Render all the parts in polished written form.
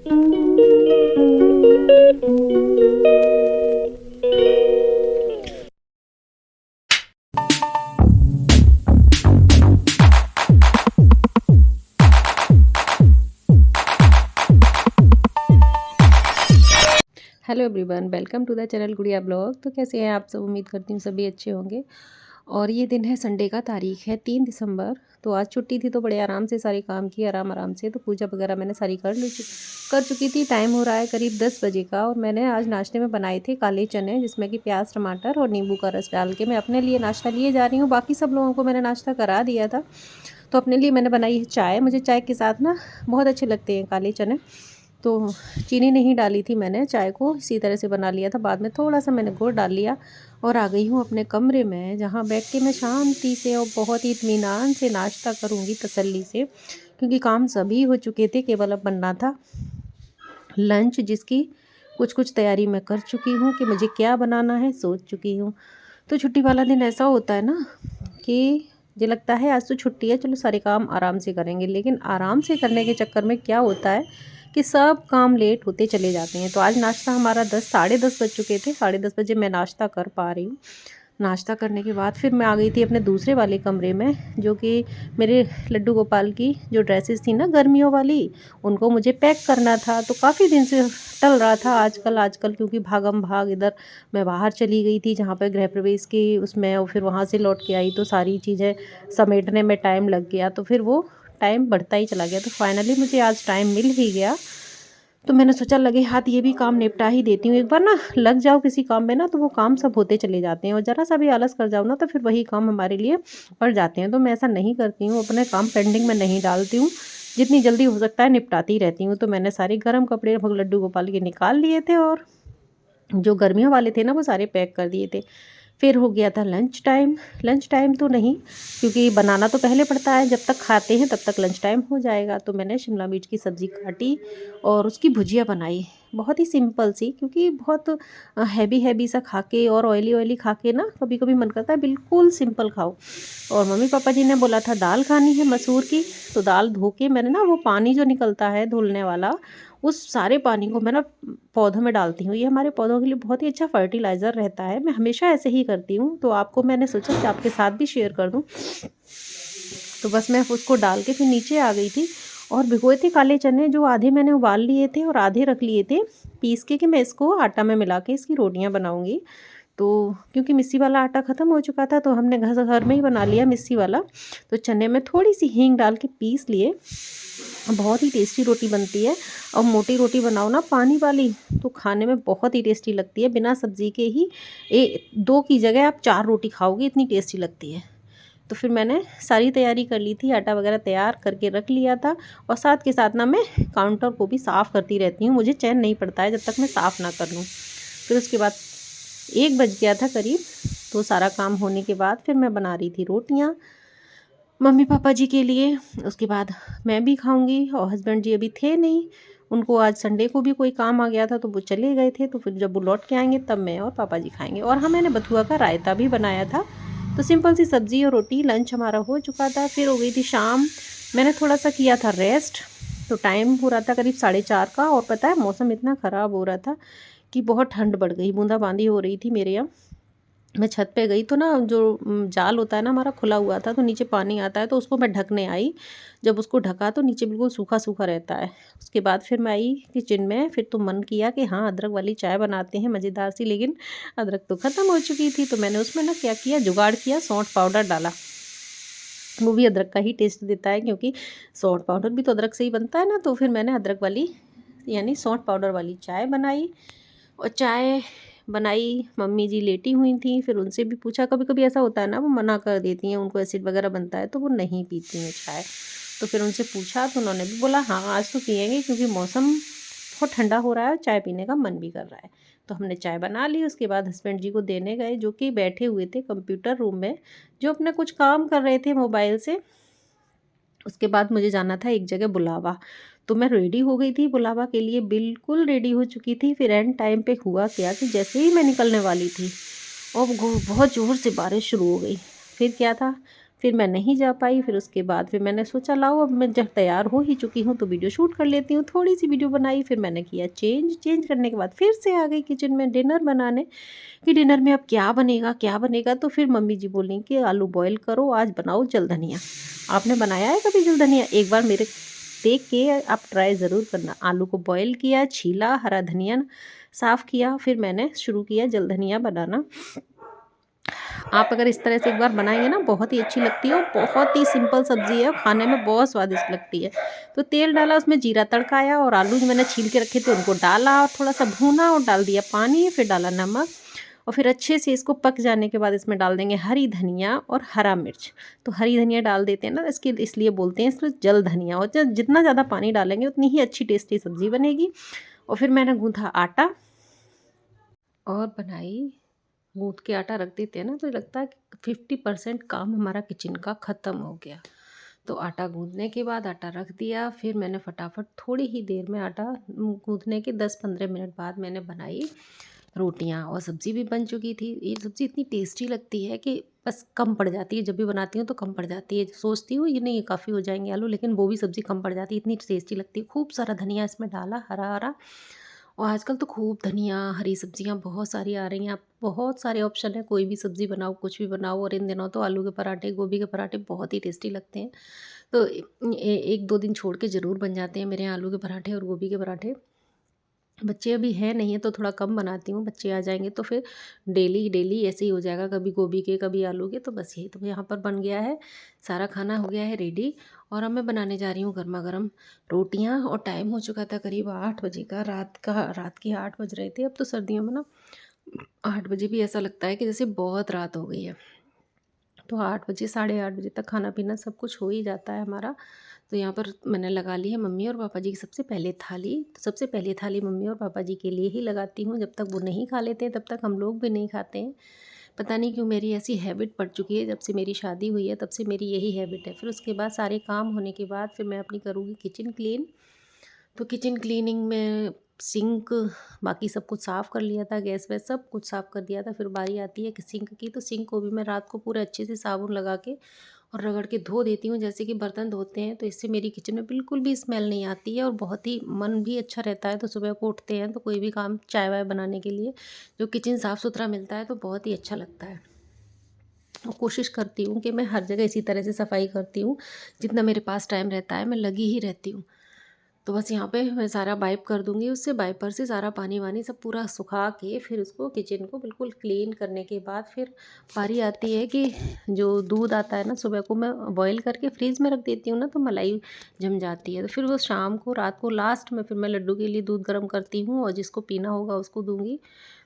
Hello everyone, welcome to the channel Gudiya blog. तो कैसे हैं आप सब? उम्मीद करती हूँ सभी अच्छे होंगे। और ये दिन है संडे का, तारीख है 3 दिसंबर। तो आज छुट्टी थी तो बड़े आराम से सारे काम किए, आराम से। तो पूजा वगैरह मैंने सारी कर चुकी थी। टाइम हो रहा है करीब 10 बजे का। और मैंने आज नाश्ते में बनाए थे काले चने, जिसमें कि प्याज, टमाटर और नींबू का रस डाल के मैं अपने लिए नाश्ता लिए जा रही हूँ। बाकी सब लोगों को मैंने नाश्ता करा दिया था। तो अपने लिए मैंने बनाई है चाय। मुझे चाय के साथ ना बहुत अच्छे लगते हैं काले चने। तो चीनी नहीं डाली थी मैंने, चाय को इसी तरह से बना लिया था। बाद में थोड़ा सा मैंने गुड़ डाल लिया और आ गई हूँ अपने कमरे में, जहाँ बैठ के मैं शांति से और बहुत ही इत्मीनान से नाश्ता करूँगी, तसल्ली से। क्योंकि काम सभी हो चुके थे, केवल अब बनना था लंच, जिसकी कुछ तैयारी मैं कर चुकी हूँ कि मुझे क्या बनाना है, सोच चुकी हूँ। तो छुट्टी वाला दिन ऐसा होता है ना कि मुझे लगता है आज तो छुट्टी है, चलो सारे काम आराम से करेंगे। लेकिन आराम से करने के चक्कर में क्या होता है कि सब काम लेट होते चले जाते हैं। तो आज नाश्ता हमारा 10 साढ़े 10 बज चुके थे। साढ़े 10 बजे मैं नाश्ता कर पा रही हूँ। नाश्ता करने के बाद फिर मैं आ गई थी अपने दूसरे वाले कमरे में, जो कि मेरे लड्डू गोपाल की जो ड्रेसेस थी ना गर्मियों वाली, उनको मुझे पैक करना था। तो काफ़ी दिन से टल रहा था आजकल क्योंकि भागम भाग इधर मैं बाहर चली गई थी, जहाँ पर गृह प्रवेश की उसमें, और फिर वहाँ से लौट के आई तो सारी चीज़ें समेटने में टाइम लग गया। तो फिर वो टाइम बढ़ता ही चला गया। तो फाइनली मुझे आज टाइम मिल ही गया। तो मैंने सोचा लगे हाथ ये भी काम निपटा ही देती हूँ। एक बार ना लग जाओ किसी काम में ना, तो वो काम सब होते चले जाते हैं। और ज़रा सा भी आलस कर जाओ ना, तो फिर वही काम हमारे लिए पड़ जाते हैं। तो मैं ऐसा नहीं करती हूँ, अपने काम पेंडिंग में नहीं डालती हूँ। जितनी जल्दी हो सकता है निपटाती रहती हूँ। तो मैंने सारे गर्म कपड़े लड्डू गोपाल के निकाल लिए थे, और जो गर्मियों वाले थे ना वो सारे पैक कर दिए थे। फिर हो गया था लंच टाइम। लंच टाइम तो नहीं, क्योंकि बनाना तो पहले पड़ता है, जब तक खाते हैं तब तक लंच टाइम हो जाएगा। तो मैंने शिमला मिर्च की सब्ज़ी काटी और उसकी भुजिया बनाई, बहुत ही सिंपल सी। क्योंकि बहुत हैवी सा खा के और ऑयली खा के ना कभी कभी मन करता है बिल्कुल सिंपल खाओ। और मम्मी पापा जी ने बोला था दाल खानी है मसूर की। तो दाल धो के मैंने ना, वो पानी जो निकलता है धुलने वाला, उस सारे पानी को मैं ना पौधों में डालती हूँ। ये हमारे पौधों के लिए बहुत ही अच्छा फर्टिलाइज़र रहता है। मैं हमेशा ऐसे ही करती हूँ, तो आपको मैंने सोचा कि आपके साथ भी शेयर कर दूँ। तो बस मैं उसको डाल के फिर नीचे आ गई थी। और भिगोए थे काले चने, जो आधे मैंने उबाल लिए थे और आधे रख लिए थे पीस के, कि मैं इसको आटा में मिला के इसकी रोटियां बनाऊंगी। तो क्योंकि मिस्सी वाला आटा ख़त्म हो चुका था, तो हमने घर में ही बना लिया मिस्सी वाला। तो चने में थोड़ी सी हींग डाल के पीस लिए। बहुत ही टेस्टी रोटी बनती है। और मोटी रोटी बनाओ ना पानी वाली, तो खाने में बहुत ही टेस्टी लगती है। बिना सब्ज़ी के ही 2 की जगह आप 4 रोटी खाओगे, इतनी टेस्टी लगती है। तो फिर मैंने सारी तैयारी कर ली थी, आटा वगैरह तैयार करके रख लिया था। और साथ के साथ ना मैं काउंटर को भी साफ़ करती रहती हूँ। मुझे चैन नहीं पड़ता है जब तक मैं साफ़ ना कर लूँ। फिर उसके बाद 1 बज गया था करीब। तो सारा काम होने के बाद फिर मैं बना रही थी रोटियाँ मम्मी पापा जी के लिए। उसके बाद मैं भी खाऊंगी। और हस्बैंड जी अभी थे नहीं, उनको आज संडे को भी कोई काम आ गया था, तो वो चले गए थे। तो फिर जब वो लौट के आएंगे तब मैं और पापा जी खाएंगे। और हाँ, मैंने बथुआ का रायता भी बनाया था। तो सिंपल सी सब्ज़ी और रोटी, लंच हमारा हो चुका था। फिर हो गई थी शाम। मैंने थोड़ा सा किया था रेस्ट। तो टाइम हो रहा था करीब 4:30 का। और पता है मौसम इतना ख़राब हो रहा था कि बहुत ठंड बढ़ गई, बूंदाबांदी हो रही थी मेरे यहाँ। मैं छत पे गई तो ना, जो जाल होता है ना हमारा खुला हुआ था, तो नीचे पानी आता है, तो उसको मैं ढकने आई। जब उसको ढका तो नीचे बिल्कुल सूखा सूखा रहता है। उसके बाद फिर मैं आई किचन में। फिर तो मन किया कि हाँ अदरक वाली चाय बनाते हैं मज़ेदार सी। लेकिन अदरक तो ख़त्म हो चुकी थी। तो मैंने उसमें ना क्या किया, जुगाड़ किया, सौंठ पाउडर डाला। वो भी अदरक का ही टेस्ट देता है, क्योंकि सौंठ पाउडर भी तो अदरक से ही बनता है ना। तो फिर मैंने अदरक वाली यानी सौंठ पाउडर वाली चाय बनाई। और चाय बनाई, मम्मी जी लेटी हुई थी। फिर उनसे भी पूछा, कभी कभी ऐसा होता है ना वो मना कर देती हैं, उनको एसिड वगैरह बनता है तो वो नहीं पीती हैं चाय। तो फिर उनसे पूछा तो उन्होंने भी बोला हाँ आज तो पियेंगे, क्योंकि मौसम बहुत ठंडा हो रहा है, चाय पीने का मन भी कर रहा है। तो हमने चाय बना ली। उसके बाद हस्बैंड जी को देने गए, जो कि बैठे हुए थे कंप्यूटर रूम में, जो अपना कुछ काम कर रहे थे मोबाइल से। उसके बाद मुझे जाना था एक जगह बुलावा। तो मैं रेडी हो गई थी बुलावा के लिए, बिल्कुल रेडी हो चुकी थी। फिर एंड टाइम पे हुआ क्या कि जैसे ही मैं निकलने वाली थी और बहुत ज़ोर से बारिश शुरू हो गई। फिर क्या था, फिर मैं नहीं जा पाई। फिर उसके बाद फिर मैंने सोचा लाओ अब मैं जब तैयार हो ही चुकी हूँ तो वीडियो शूट कर लेती हूँ। थोड़ी सी वीडियो बनाई, फिर मैंने किया चेंज करने के बाद फिर से आ गई किचन में डिनर बनाने कि डिनर में अब क्या बनेगा क्या बनेगा। तो फिर मम्मी जी बोली कि आलू बॉयल करो, आज बनाओ जल धनिया। आपने बनाया है कभी जल धनिया? एक बार मेरे देख के आप ट्राई ज़रूर करना। आलू को बॉयल किया, छीला, हरा धनिया साफ़ किया, फिर मैंने शुरू किया जल धनिया बनाना। आप अगर इस तरह से एक बार बनाएंगे ना बहुत ही अच्छी लगती है और बहुत ही सिंपल सब्ज़ी है और खाने में बहुत स्वादिष्ट लगती है। तो तेल डाला, उसमें जीरा तड़काया और आलू जो मैंने छील के रखे थे उनको डाला और थोड़ा सा भूना और डाल दिया पानी, फिर डाला नमक और फिर अच्छे से इसको पक जाने के बाद इसमें डाल देंगे हरी धनिया और हरा मिर्च। तो हरी धनिया डाल देते हैं ना इसके, इसलिए बोलते हैं इसमें जल धनिया। और जितना ज़्यादा पानी डालेंगे उतनी ही अच्छी टेस्टी सब्ज़ी बनेगी। और फिर मैंने गूँथा आटा और बनाई। गूँथ के आटा रख देते हैं ना तो लगता है कि 50% काम हमारा किचन का ख़त्म हो गया। तो आटा गूँथने के बाद आटा रख दिया, फिर मैंने फटाफट थोड़ी ही देर में आटा गूँथने के 10-15 मिनट बाद मैंने बनाई रोटियां और सब्ज़ी भी बन चुकी थी। ये सब्ज़ी इतनी टेस्टी लगती है कि बस कम पड़ जाती है, जब भी बनाती हूँ तो कम पड़ जाती है। सोचती हूँ ये नहीं काफ़ी हो जाएंगे आलू, लेकिन वो भी सब्ज़ी कम पड़ जाती है, इतनी टेस्टी लगती है। खूब सारा धनिया इसमें डाला, हरा हरा। और आजकल तो खूब धनिया, हरी सब्जियां बहुत सारी आ रही हैं। आप बहुत सारे ऑप्शन है, कोई भी सब्ज़ी बनाओ, कुछ भी बनाओ। और इन दिनों तो आलू के पराठे, गोभी के पराठे बहुत ही टेस्टी लगते हैं। तो 1-2 दिन छोड़ के ज़रूर बन जाते हैं मेरे यहाँ आलू के पराठे और गोभी के पराठे। बच्चे अभी हैं नहीं है तो थोड़ा कम बनाती हूँ, बच्चे आ जाएंगे तो फिर डेली डेली ऐसे ही हो जाएगा, कभी गोभी के कभी आलू के। तो बस यही तो यहाँ पर बन गया है, सारा खाना हो गया है रेडी। और अब मैं बनाने जा रही हूँ गर्मा गर्म रोटियाँ। और टाइम हो चुका था करीब 8 बजे का, रात के 8 बज रहे थे। अब तो सर्दियों में ना 8 बजे भी ऐसा लगता है कि जैसे बहुत रात हो गई है। तो 8 बजे, साढ़े 8 बजे तक खाना पीना सब कुछ हो ही जाता है हमारा। तो यहाँ पर मैंने लगा ली है मम्मी और पापा जी की सबसे पहले थाली। तो सबसे पहले थाली मम्मी और पापा जी के लिए ही लगाती हूँ, जब तक वो नहीं खा लेते हैं तब तक हम लोग भी नहीं खाते हैं। पता नहीं क्यों मेरी ऐसी हैबिट पड़ चुकी है, जब से मेरी शादी हुई है तब से मेरी यही हैबिट है। फिर उसके बाद सारे काम होने के बाद फिर मैं अपनी करूँगी किचन क्लीन। तो किचन क्लीनिंग में सिंक, बाकी सब कुछ साफ़ कर लिया था, गैस वैस सब कुछ साफ़ कर दिया था। फिर बारी आती है कि सिंक की, तो सिंक को भी मैं रात को पूरे अच्छे से साबुन लगा के और रगड़ के धो देती हूँ, जैसे कि बर्तन धोते हैं। तो इससे मेरी किचन में बिल्कुल भी स्मेल नहीं आती है और बहुत ही मन भी अच्छा रहता है। तो सुबह को उठते हैं तो कोई भी काम, चाय वाय बनाने के लिए जो किचन साफ़ सुथरा मिलता है तो बहुत ही अच्छा लगता है। और कोशिश करती हूँ कि मैं हर जगह इसी तरह से सफाई करती हूँ, जितना मेरे पास टाइम रहता है मैं लगी ही रहती हूँ। तो बस यहाँ पे मैं सारा वाइप कर दूँगी, उससे वाइपर से सारा पानी वानी सब पूरा सुखा के फिर उसको किचन को बिल्कुल क्लीन करने के बाद फिर बारी आती है कि जो दूध आता है ना, सुबह को मैं बॉईल करके फ्रिज में रख देती हूँ ना तो मलाई जम जाती है। तो फिर वो शाम को, रात को लास्ट में फिर मैं लड्डू के लिए दूध गर्म करती हूँ और जिसको पीना होगा उसको दूँगी।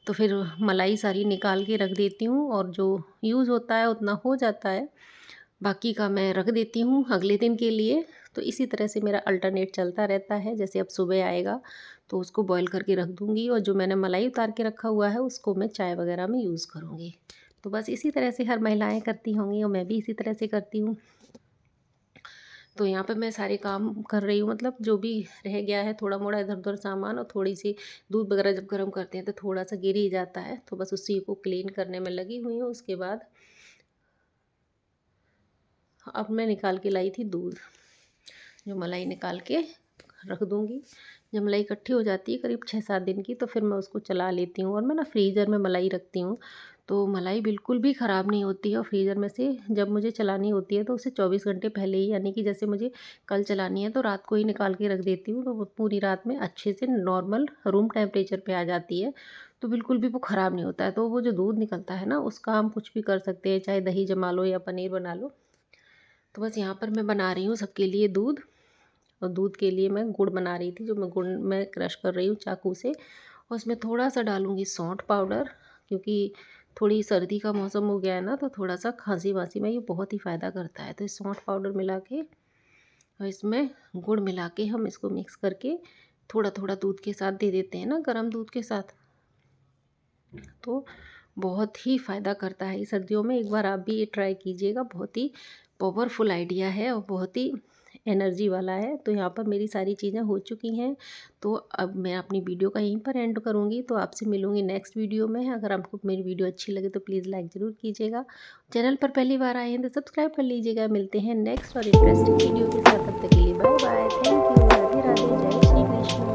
तो फिर मलाई सारी निकाल के रख देती हूँ और जो यूज़ होता है उतना हो जाता है, बाकी का मैं रख देती हूँ अगले दिन के लिए। तो इसी तरह से मेरा अल्टरनेट चलता रहता है। जैसे अब सुबह आएगा तो उसको बॉईल करके रख दूँगी और जो मैंने मलाई उतार के रखा हुआ है उसको मैं चाय वगैरह में यूज़ करूँगी। तो बस इसी तरह से हर महिलाएं करती होंगी और मैं भी इसी तरह से करती हूँ। तो यहाँ पे मैं सारे काम कर रही हूँ, मतलब जो भी रह गया है थोड़ा मोड़ा इधर उधर सामान, और थोड़ी सी दूध वगैरह जब गर्म करते हैं तो थोड़ा सा गिर ही जाता है, तो बस उसी को क्लीन करने में लगी हुई हूँ। उसके बाद अब मैं निकाल के लाई थी दूध, जो मलाई निकाल के रख दूँगी। जब मलाई इकट्ठी हो जाती है करीब 6-7 दिन की तो फिर मैं उसको चला लेती हूँ। और मैं ना फ्रीज़र में मलाई रखती हूँ तो मलाई बिल्कुल भी ख़राब नहीं होती है। और फ्रीज़र में से जब मुझे चलानी होती है तो उसे 24 घंटे पहले ही, यानी कि जैसे मुझे कल चलानी है तो रात को ही निकाल के रख देती हूँ, तो वो पूरी रात में अच्छे से नॉर्मल रूम टेम्परेचर पे आ जाती है। तो बिल्कुल भी वो ख़राब नहीं होता है। तो वो जो दूध निकलता है ना उसका हम कुछ भी कर सकते हैं, चाहे दही जमा लो या पनीर बना लो। तो बस यहाँ पर मैं बना रही हूँ सबके लिए दूध। और दूध के लिए मैं गुड़ बना रही थी, जो मैं गुड़ में क्रश कर रही हूँ चाकू से। और उसमें थोड़ा सा डालूँगी सौंठ पाउडर, क्योंकि थोड़ी सर्दी का मौसम हो गया है ना तो थोड़ा सा खांसी वासी में ये बहुत ही फ़ायदा करता है। तो इस सौंठ पाउडर मिला के और इसमें गुड़ मिला के हम इसको मिक्स करके थोड़ा थोड़ा दूध के साथ दे देते हैं ना, गर्म दूध के साथ। तो बहुत ही फ़ायदा करता है सर्दियों में। एक बार आप भी ये ट्राई कीजिएगा, बहुत ही पावरफुल आइडिया है और बहुत ही एनर्जी वाला है। तो यहाँ पर मेरी सारी चीज़ें हो चुकी हैं, तो अब मैं अपनी वीडियो का यहीं पर एंड करूँगी। तो आपसे मिलूँगी नेक्स्ट वीडियो में। अगर आपको मेरी वीडियो अच्छी लगे तो प्लीज़ लाइक ज़रूर कीजिएगा। चैनल पर पहली बार आए हैं तो सब्सक्राइब कर लीजिएगा। मिलते हैं नेक्स्ट और इंटरेस्टिंग वीडियो के साथ। तब तक के लिए bye bye. Thank you. Radhe Radhe. जय श्री कृष्ण।